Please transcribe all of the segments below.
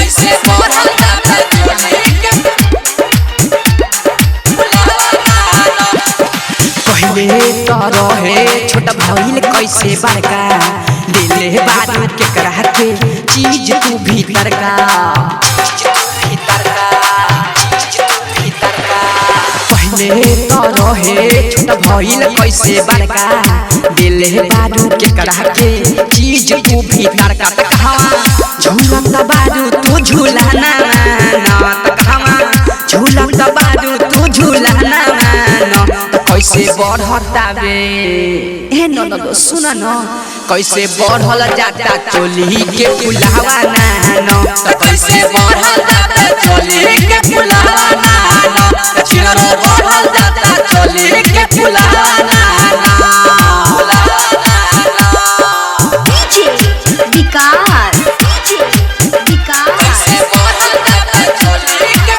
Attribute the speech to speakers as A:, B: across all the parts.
A: कैसे बढ़ल जाता चोली के
B: पहले तो रहे छोटा भइल कैसे बड़का दिले बारू के करा के चीज तू भीतर का पहले तो रहे छोटा भइल कैसे बड़का दिले बारू के करा के चीज तू भीतर का कहवा झूलत बारू तू झूला ना झूलत बारू तू झूला ना कैसे बढ़ता बे ए ननद सुन न कैसे बढ़ल जाता चोली के फुलावा ना
A: कैसे बढ़ल जाता चोली के फुलावा ना चिरो बढ़ल जाता चोली के फुलावा ना
C: डीजे विकास
A: कैसे बढ़ल जाता चोली के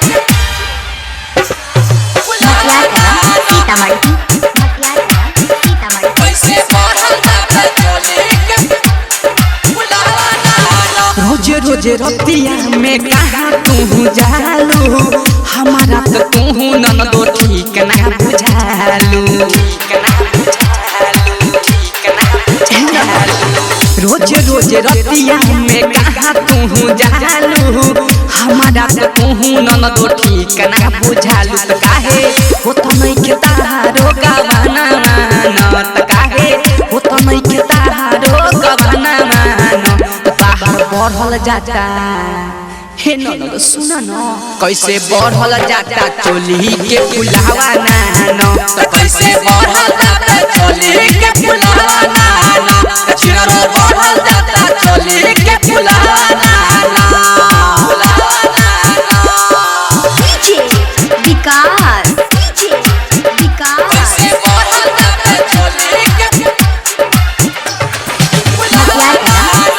C: सीतामढ़ी
A: कैसे बढ़ल जाता चोली के फुलावा ना
B: रोज रोज रतिया में कहाँ तू जालू हमारा तो तू ननदो ठीक ना बुझालू रोज रोज रतिया में कहाँ तू जालू हमारा तो तू ननदो ठीक ना बुझालू तो काहे हो तो नहीं के तारो गवाना मानो काहे हो तो नहीं के तारो गवाना मानो बाहर बढ़ल जाता हे ननद सुन न कैसे बढ़ल जाता चोली के फुलावा ना
A: कैसे बढ़ल जाता चोली के फुलावा ना चिरो बढ़ल जाता चोली के फुलावा ना
C: डीजे विकास
A: कैसे बढ़ल जाता चोली के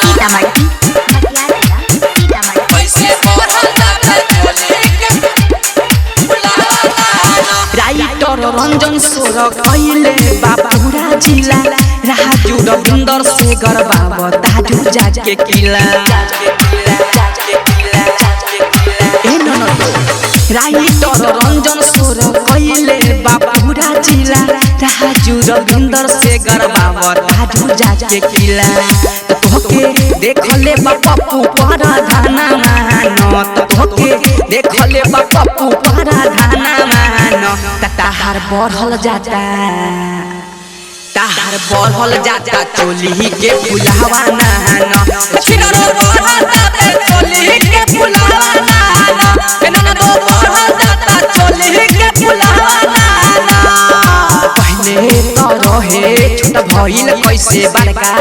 C: सीतामढ़ी
A: कैसे बढ़ल जाता चोली के फुलावा ना
B: राइटर रंजन सोर कैले बाबूरा जिला राजू रविंदर शेखर बाबा ताजू जाके किला ए ननद राइटर रंजन सोर कैले बाबूरा जिला राजू रविंदर शेखर बाबा ताजू जाके किला तोके देख ले पप्पू पारा धाना मानो तोके देख ले पप्पू पारा धाना मानो ताहार बढ़ल जाता चोली के फुलावा ना
A: चिरो बढ़ल जाता चोली के फुलावा ना ननदो बढ़ल जाता चोली के फुलावा ना
B: पहले तो रहे छोटा भइल कैसे बड़का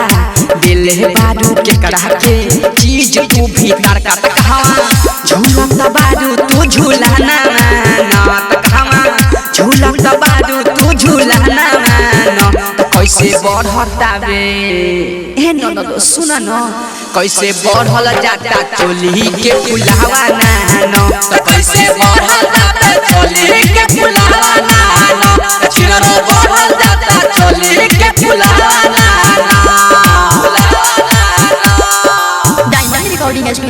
B: दिले बारू के करा के चीज तू भीतर का कहवा झूलत बारू तू झूला ना कहवा झूलत बारू तू झूला ना कैसे बढ़ता बे ए ननद सुन न कैसे बढ़ल जाता चोली के फुलावा ना
A: कैसे बढ़ल